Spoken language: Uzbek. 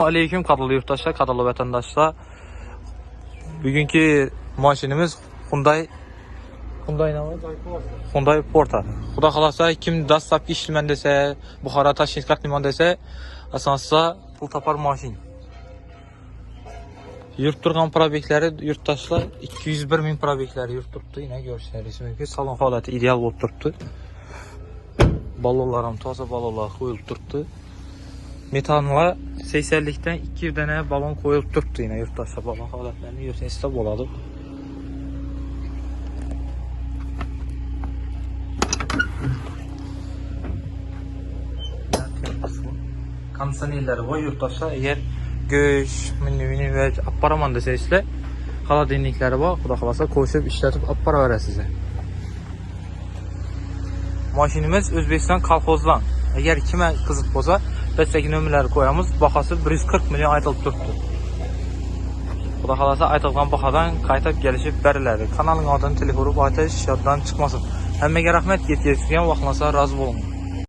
Aleyküm qadrli yurttaşlar, qadrli vatandaşlar. Bugünkü maşinimiz Hyundai ne var? Hyundai Porta. Xudo xolasa kim dastlabki ishlayman desa, Buxoro Toshkent qatnaman desa, asosida pul topar mashin. Yurt turgan probeklari yurttaşlar 201 ming probeklari yurt turibdi. Yine görsəniz mümkün. Salon holati ideal bo'lib turibdi. Balonlar ham toza balonlar qo'yilib turibdi. Metanla 80'likten 2 tane balon koyulup turibdi yine yurttaşlar. Balon holatlarini görsəniz de bo'ladi. Kondisionerleri var yurttaşlar. Eğer göç, mini ve apparaman desəysizlər, xaladenlikləri var. Xudo xolasa qoşub işlətib appara verər sizə. Maşinimiz Özbekistan kolxozdan. Eğer kime kızık boza, dəstəki nömrələri qoyamız. Baxası 140 milyon aytılıb turibdi. Xudo xolasa aytılğan baxadan qaytıb gəlişib bərilərdi. Kanalın adını telefonu aytış yaddan çıxmasın. Həmməgə rəhmət, yetkəşkən vaxtlansa razı olun.